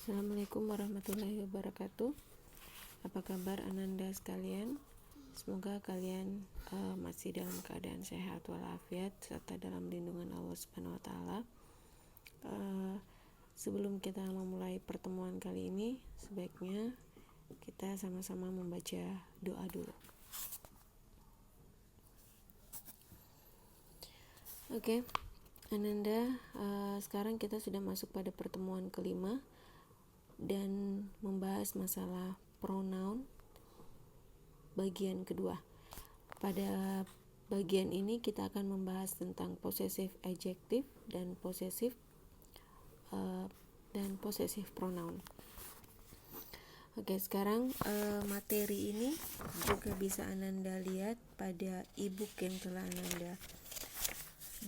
Assalamualaikum warahmatullahi wabarakatuh. Apa kabar Ananda sekalian? Semoga kalian masih dalam keadaan sehat walafiat serta dalam lindungan Allah Subhanahu wa taala. Sebelum kita memulai pertemuan kali ini, sebaiknya kita sama-sama membaca doa dulu. Oke, Ananda, sekarang kita sudah masuk pada pertemuan kelima dan membahas masalah pronoun bagian kedua. Pada bagian ini kita akan membahas tentang possessive adjective dan possessive pronoun. Oke, sekarang materi ini juga bisa Ananda lihat pada ebook yang telah Ananda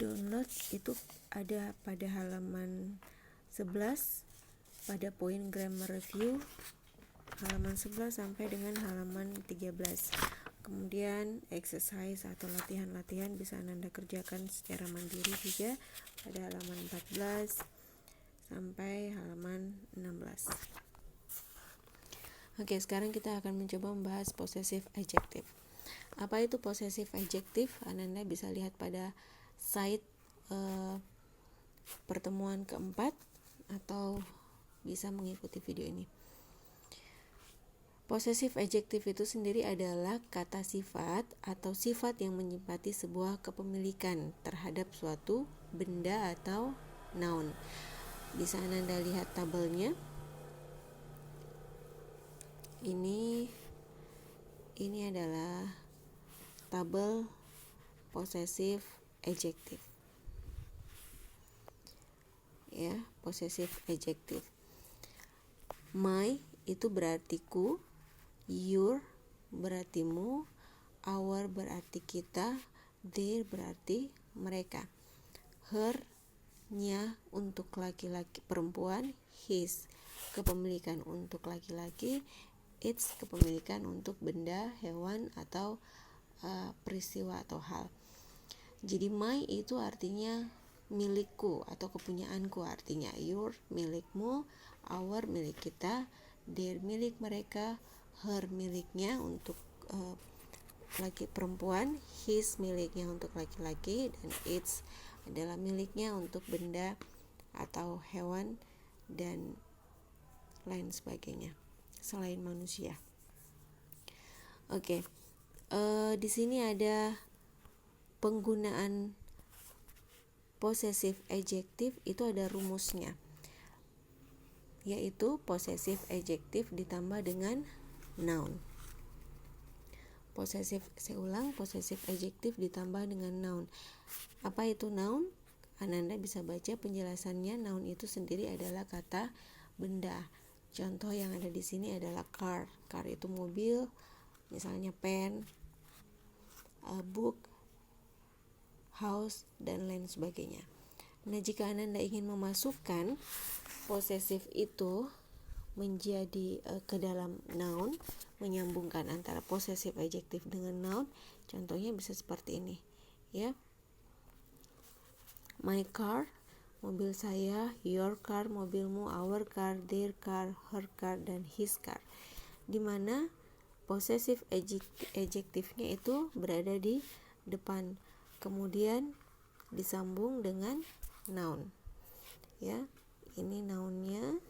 download. Itu ada pada halaman 11 pada poin grammar review, halaman 11 sampai dengan halaman 13. Kemudian exercise atau latihan-latihan bisa Ananda kerjakan secara mandiri juga pada halaman 14 sampai halaman 16. Oke, sekarang kita akan mencoba membahas possessive adjective. Apa itu possessive adjective? Ananda bisa lihat pada slide pertemuan keempat atau bisa mengikuti video ini. Possessive adjective itu sendiri adalah kata sifat atau sifat yang menyifati sebuah kepemilikan terhadap suatu benda atau noun. Bisa Anda lihat tabelnya. Ini adalah tabel possessive adjective. Ya, possessive adjective. My itu berarti ku, your berarti mu, our berarti kita, their berarti mereka, her nya untuk laki-laki perempuan, his kepemilikan untuk laki-laki, its kepemilikan untuk benda, hewan atau peristiwa atau hal. Jadi my itu artinya milikku atau kepunyaanku, artinya your milikmu, our milik kita, their milik mereka, her miliknya untuk laki perempuan, his miliknya untuk laki-laki, dan its adalah miliknya untuk benda atau hewan dan lain sebagainya selain manusia. Oke, di sini ada penggunaan possessive adjective, itu ada rumusnya, yaitu possessive adjective ditambah dengan noun. Possessive adjective ditambah dengan noun. Apa itu noun? Ananda bisa baca penjelasannya. Noun itu sendiri adalah kata benda. Contoh yang ada di sini adalah car. Car itu mobil, misalnya pen, book, house, dan lain sebagainya. Nah, jika Anda ingin memasukkan possessive itu menjadi ke dalam noun, menyambungkan antara possessive adjective dengan noun, contohnya bisa seperti ini, ya. My car, mobil saya, your car, mobilmu, our car, their car, her car, dan his car. Di mana possessive adjective-nya itu berada di depan, kemudian disambung dengan noun. Ya, ini nounnya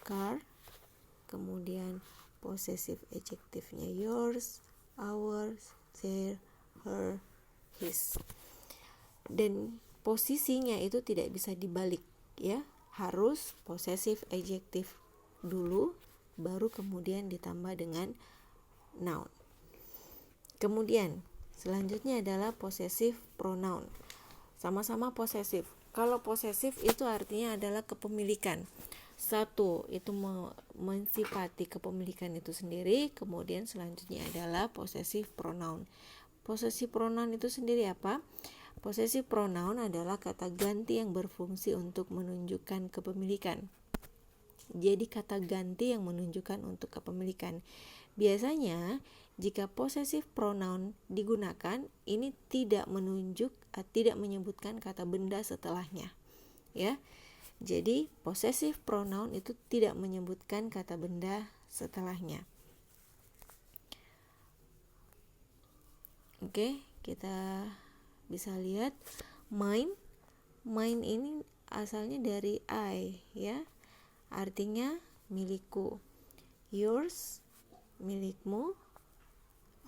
car, kemudian possessive adjective-nya yours, ours, their, her, his. Dan posisinya itu tidak bisa dibalik, ya. Harus possessive adjective dulu, baru kemudian ditambah dengan noun. Kemudian selanjutnya adalah possessive pronoun. Sama-sama possessive. Kalau possessive itu artinya adalah kepemilikan. Satu, itu mensifati kepemilikan itu sendiri. Kemudian selanjutnya adalah possessive pronoun. Possessive pronoun itu sendiri apa? Possessive pronoun adalah kata ganti yang berfungsi untuk menunjukkan kepemilikan. Jadi kata ganti yang menunjukkan untuk kepemilikan. Biasanya jika possessive pronoun digunakan, ini tidak menyebutkan kata benda setelahnya, ya. Jadi possessive pronoun itu tidak menyebutkan kata benda setelahnya. Oke, kita bisa lihat mine. Mine ini asalnya dari I, ya. Artinya milikku. Yours, milikmu.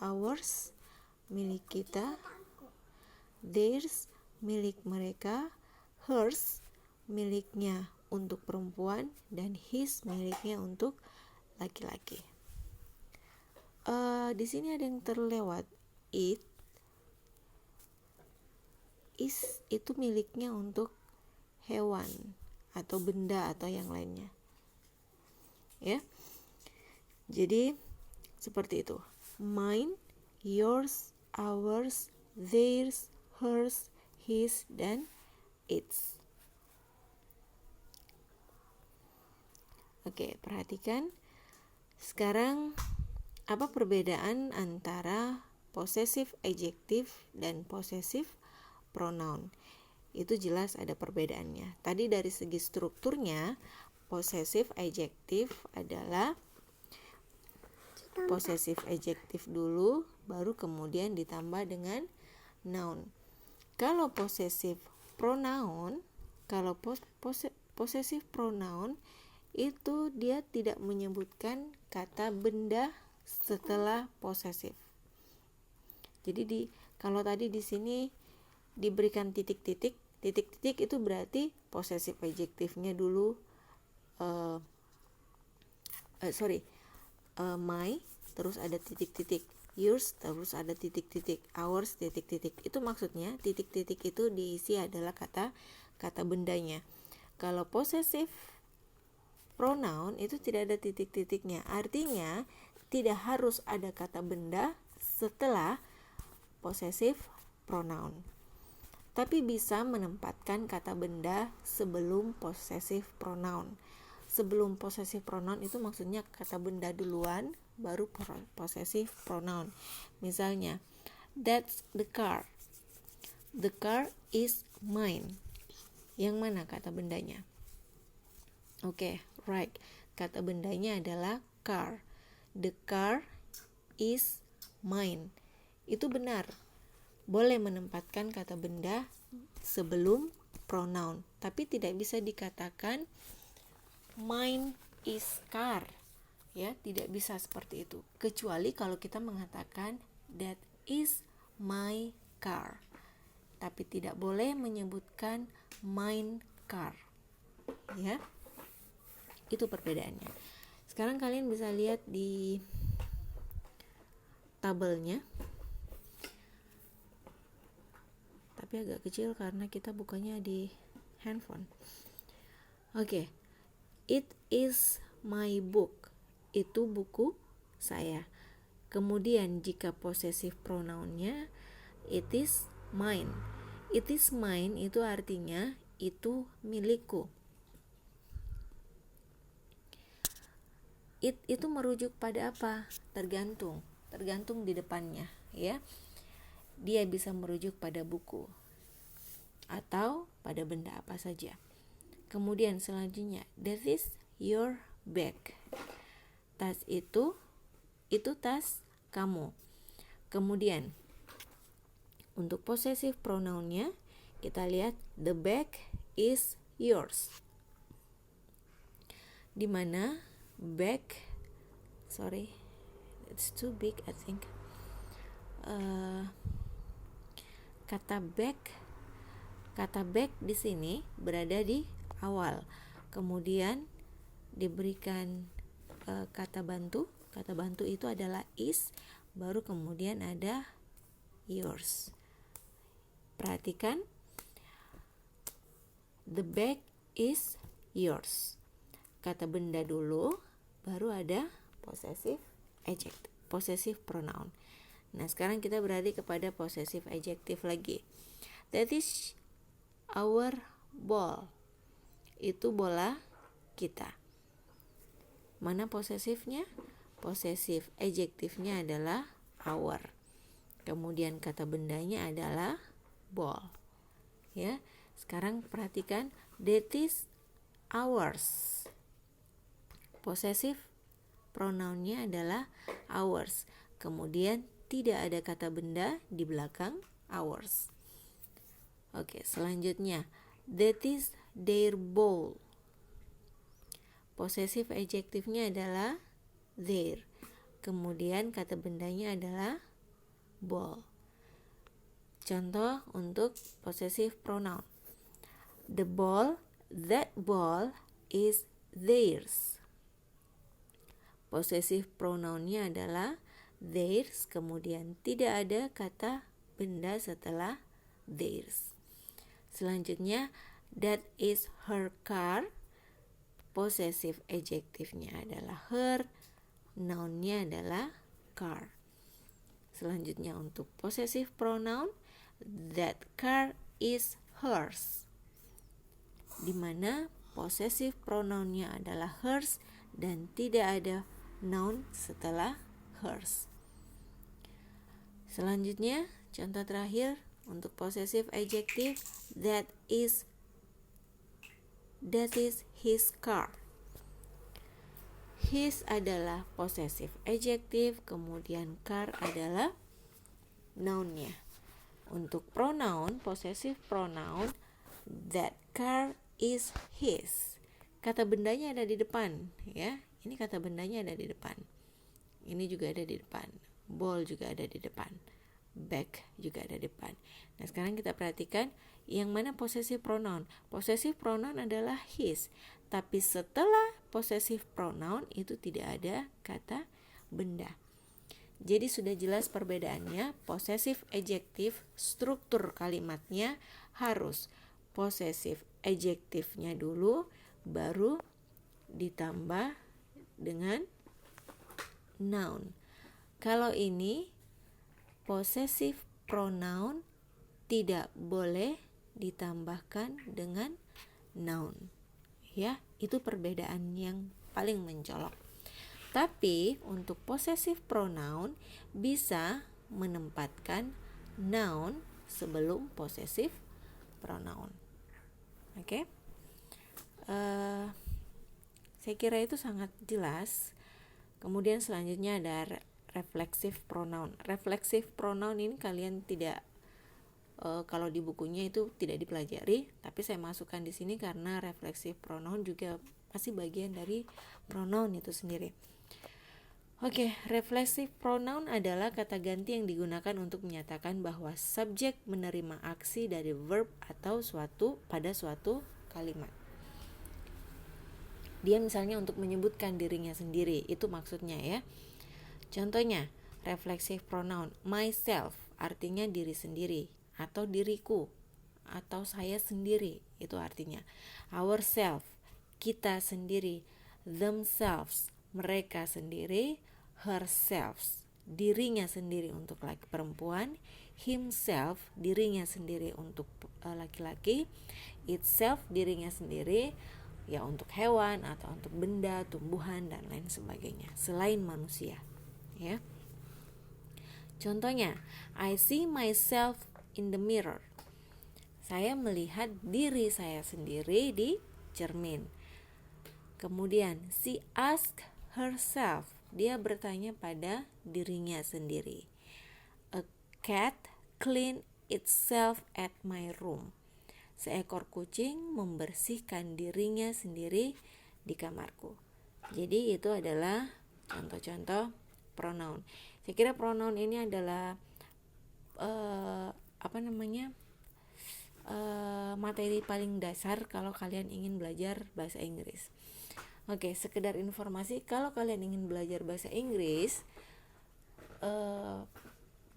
Ours, milik kita. Theirs, milik mereka. Hers, miliknya untuk perempuan. Dan his, miliknya untuk laki-laki. Di sini ada yang terlewat. It is itu miliknya untuk hewan atau benda atau yang lainnya, ya. Jadi seperti itu. Mine, yours, ours, theirs, hers, his, dan its. Oke, perhatikan. Sekarang apa perbedaan antara possessive adjective dan possessive pronoun? Itu jelas ada perbedaannya. Tadi dari segi strukturnya, possessive adjective adalah possessive adjective dulu, baru kemudian ditambah dengan noun. Kalau possessive pronoun, possessive pronoun itu dia tidak menyebutkan kata benda setelah possessive. Jadi kalau tadi di sini diberikan titik-titik itu berarti possessive adjective-nya dulu my, terus ada titik-titik, yours, terus ada titik-titik, ours, titik-titik. Itu maksudnya titik-titik itu diisi adalah kata bendanya. Kalau possessive pronoun itu tidak ada titik-titiknya. Artinya tidak harus ada kata benda setelah possessive pronoun. Tapi bisa menempatkan kata benda sebelum possessive pronoun. Sebelum possessive pronoun itu maksudnya kata benda duluan, baru possessive pronoun. Misalnya, that's the car. The car is mine. Yang mana kata bendanya? Oke, right. Kata bendanya adalah car. The car is mine. Itu benar. Boleh menempatkan kata benda sebelum pronoun, tapi tidak bisa dikatakan mine is car. Ya, tidak bisa seperti itu. Kecuali kalau kita mengatakan that is my car. Tapi tidak boleh menyebutkan mine car. Ya. Itu perbedaannya. Sekarang kalian bisa lihat di tabelnya. Tapi agak kecil karena kita bukanya di handphone. Oke. It is my book. Itu buku saya. Kemudian jika possessive pronounnya it is mine. It is mine itu artinya itu milikku. It itu merujuk pada apa? Tergantung di depannya, ya. Dia bisa merujuk pada buku atau pada benda apa saja. Kemudian selanjutnya, that is your bag. Tas itu tas kamu. Kemudian untuk possessive pronounnya kita lihat the bag is yours. Di mana bag, it's too big I think. Kata bag di sini berada di awal. Kemudian diberikan kata bantu. Kata bantu itu adalah is, baru kemudian ada yours. Perhatikan, the bag is yours. Kata benda dulu, baru ada possessive adjective, possessive pronoun. Nah, sekarang kita beralih kepada possessive adjective lagi. That is our ball. Itu bola kita. Mana posesifnya? Possessive adjektifnya adalah our. Kemudian kata bendanya adalah ball. Ya, sekarang perhatikan, that is ours. Possessive pronounnya adalah ours. Kemudian tidak ada kata benda di belakang ours. Oke, selanjutnya, that is their ball. Possessive adjektifnya adalah their. Kemudian kata bendanya adalah ball. Contoh untuk possessive pronoun. The ball, that ball is theirs. Possessive pronounnya adalah theirs, kemudian tidak ada kata benda setelah theirs. Selanjutnya, that is her car. Possessive adjektifnya adalah her, nounnya adalah car. Selanjutnya untuk possessive pronoun, that car is hers, di mana possessive pronounnya adalah hers dan tidak ada noun setelah hers. Selanjutnya, contoh terakhir untuk possessive adjective, that is his car. His adalah possessive adjective, kemudian car adalah nounnya. Untuk pronoun, possessive pronoun, that car is his. Kata bendanya ada di depan, ya. Ini kata bendanya ada di depan. Ini juga ada di depan. Ball juga ada di depan. Bag juga ada di depan. Nah, sekarang kita perhatikan yang mana possessive pronoun. Possessive pronoun adalah his, tapi setelah possessive pronoun itu tidak ada kata benda. Jadi sudah jelas perbedaannya. Possessive adjective, struktur kalimatnya harus possessive adjektifnya dulu, baru ditambah dengan noun. Kalau ini possessive pronoun tidak boleh ditambahkan dengan noun. Ya, itu perbedaan yang paling mencolok. Tapi untuk possessive pronoun bisa menempatkan noun sebelum possessive pronoun. Oke? Saya kira itu sangat jelas. Kemudian selanjutnya ada reflexive pronoun. Reflexive pronoun ini kalian tidak kalau di bukunya itu tidak dipelajari, tapi saya masukkan di sini karena reflexive pronoun juga masih bagian dari pronoun itu sendiri. Oke, reflexive pronoun adalah kata ganti yang digunakan untuk menyatakan bahwa subjek menerima aksi dari verb atau pada suatu kalimat. Dia misalnya untuk menyebutkan dirinya sendiri, itu maksudnya ya. Contohnya, reflexive pronoun myself artinya diri sendiri atau diriku atau saya sendiri, itu artinya. Ourself, kita sendiri. Themselves, mereka sendiri. Herself, dirinya sendiri untuk laki perempuan. Himself, dirinya sendiri untuk laki-laki. Itself, dirinya sendiri ya untuk hewan atau untuk benda, tumbuhan dan lain sebagainya selain manusia, ya. Contohnya, I see myself in the mirror. Saya melihat diri saya sendiri di cermin. Kemudian, she asked herself. Dia bertanya pada dirinya sendiri. A cat cleaned itself at my room. Seekor kucing membersihkan dirinya sendiri di kamarku. Jadi itu adalah contoh-contoh pronoun. Saya kira pronoun ini adalah materi paling dasar kalau kalian ingin belajar bahasa Inggris. Oke, sekedar informasi, kalau kalian ingin belajar bahasa Inggris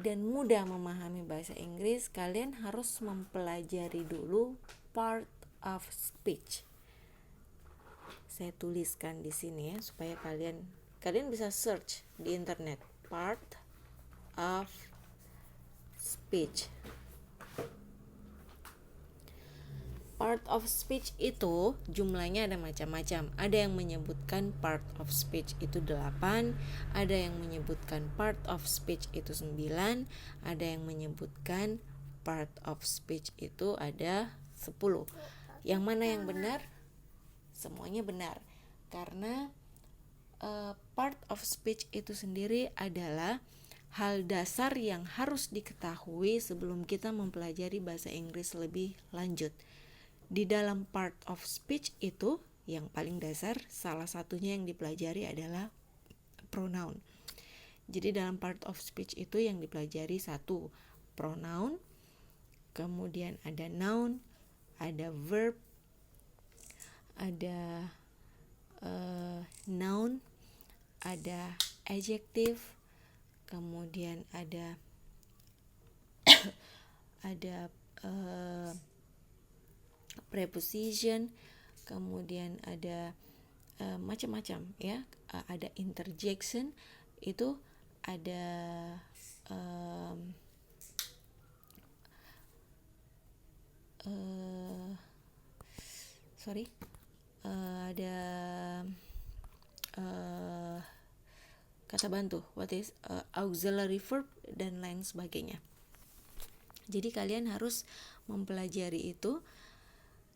dan mudah memahami bahasa Inggris, kalian harus mempelajari dulu part of speech. Saya tuliskan di sini ya supaya kalian bisa search di internet part of speech. Part of speech itu jumlahnya ada macam-macam. Ada yang menyebutkan part of speech itu 8, ada yang menyebutkan part of speech itu 9, ada yang menyebutkan part of speech itu ada 10. Yang mana yang benar? semuanya benar. Karena part of speech itu sendiri adalah hal dasar yang harus diketahui sebelum kita mempelajari bahasa Inggris lebih lanjut. Di dalam part of speech itu yang paling dasar, salah satunya yang dipelajari adalah pronoun. Jadi dalam part of speech itu yang dipelajari satu, pronoun, kemudian ada noun, ada verb, ada noun, ada adjective, kemudian ada preposition, kemudian ada macam-macam ya, ada interjection, itu ada ada kata bantu, auxiliary verb dan lain sebagainya. Jadi kalian harus mempelajari itu,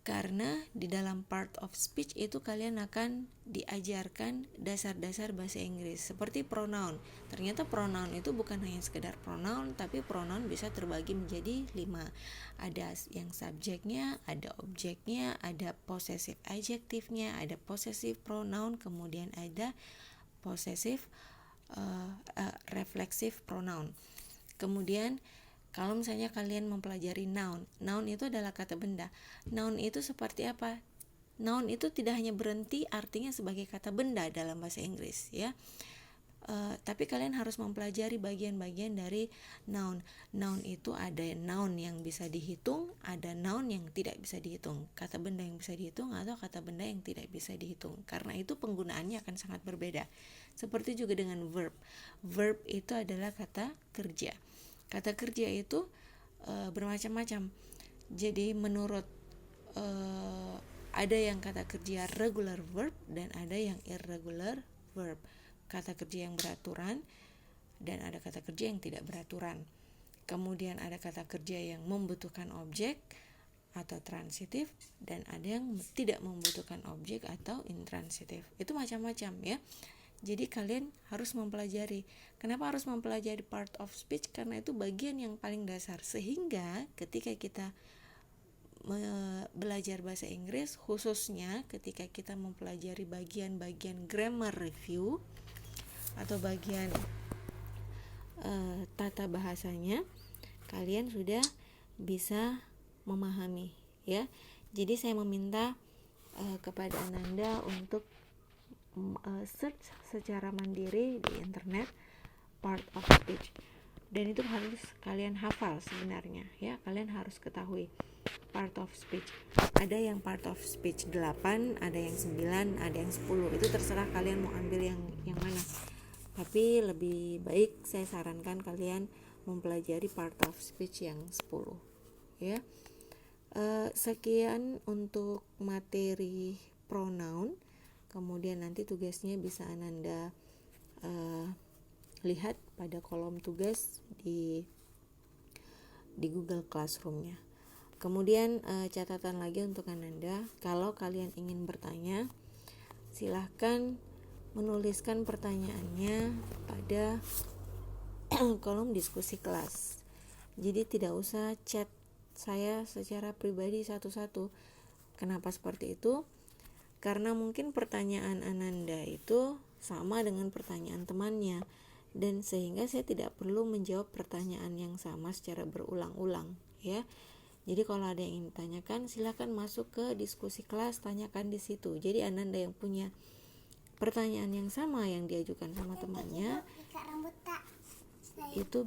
karena di dalam part of speech itu kalian akan diajarkan dasar-dasar bahasa Inggris seperti pronoun. Ternyata pronoun itu bukan hanya sekedar pronoun, tapi pronoun bisa terbagi menjadi 5. Ada yang subjeknya, ada objeknya, ada possessive adjektifnya, ada possessive pronoun, kemudian ada possessive reflexive pronoun. Kemudian kalau misalnya kalian mempelajari noun, noun itu adalah kata benda. Noun itu seperti apa? Noun itu tidak hanya berhenti artinya sebagai kata benda dalam bahasa Inggris, ya. Tapi kalian harus mempelajari bagian-bagian dari noun. Noun itu ada noun yang bisa dihitung, ada noun yang tidak bisa dihitung. Kata benda yang bisa dihitung atau kata benda yang tidak bisa dihitung. Karena itu penggunaannya akan sangat berbeda. Seperti juga dengan verb. Verb itu adalah kata kerja. Kata kerja itu bermacam-macam. Jadi menurut ada yang kata kerja regular verb dan ada yang irregular verb. Kata kerja yang beraturan dan ada kata kerja yang tidak beraturan. Kemudian ada kata kerja yang membutuhkan objek atau transitif dan ada yang tidak membutuhkan objek atau intransitif. Itu macam-macam ya. Jadi kalian harus mempelajari. Kenapa harus mempelajari part of speech? Karena itu bagian yang paling dasar. Sehingga ketika kita belajar bahasa Inggris, khususnya ketika kita mempelajari bagian-bagian grammar review atau bagian tata bahasanya, kalian sudah bisa memahami ya. Jadi saya meminta kepada Ananda untuk search secara mandiri di internet part of speech, dan itu harus kalian hafal sebenarnya ya. Kalian harus ketahui part of speech. Ada yang part of speech 8, ada yang 9, ada yang 10. Itu terserah kalian mau ambil yang mana. Tapi lebih baik saya sarankan kalian mempelajari part of speech yang 10 ya. Sekian untuk materi pronoun. Kemudian nanti tugasnya bisa Ananda lihat pada kolom tugas di Google Classroom-nya. Kemudian catatan lagi untuk Ananda, kalau kalian ingin bertanya, silahkan menuliskan pertanyaannya pada kolom diskusi kelas. Jadi tidak usah chat saya secara pribadi satu-satu. Kenapa seperti itu? Karena mungkin pertanyaan Ananda itu sama dengan pertanyaan temannya, dan sehingga saya tidak perlu menjawab pertanyaan yang sama secara berulang-ulang ya. Jadi kalau ada yang ingin ditanyakan, silakan masuk ke diskusi kelas, tanyakan di situ. Jadi Ananda yang punya pertanyaan yang sama yang diajukan sama temannya, itu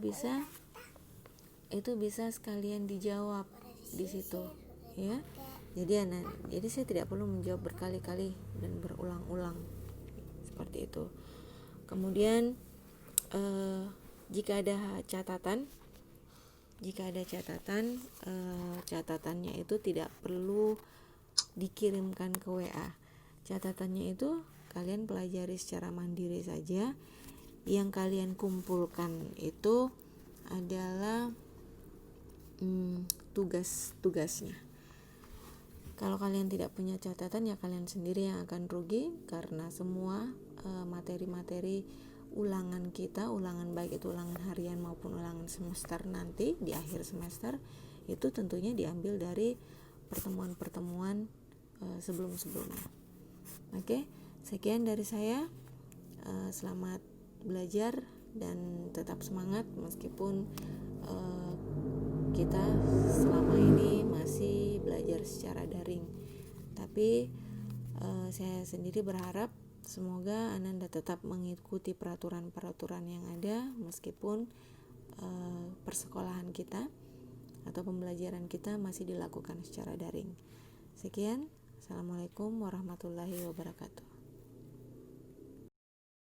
bisa sekalian dijawab di situ ya. Jadi saya tidak perlu menjawab berkali-kali dan berulang-ulang seperti itu. Kemudian jika ada catatan, catatannya itu tidak perlu dikirimkan ke WA. Catatannya itu kalian pelajari secara mandiri saja. Yang kalian kumpulkan itu adalah tugas-tugasnya. Kalau kalian tidak punya catatan, ya kalian sendiri yang akan rugi, karena semua materi-materi ulangan kita, ulangan baik itu ulangan harian maupun ulangan semester nanti di akhir semester, itu tentunya diambil dari pertemuan-pertemuan sebelum-sebelumnya. Oke, sekian dari saya. Selamat belajar dan tetap semangat meskipun kita selama ini masih belajar secara daring. Tapi saya sendiri berharap semoga Ananda tetap mengikuti peraturan-peraturan yang ada meskipun persekolahan kita atau pembelajaran kita masih dilakukan secara daring. Sekian, Assalamualaikum warahmatullahi wabarakatuh.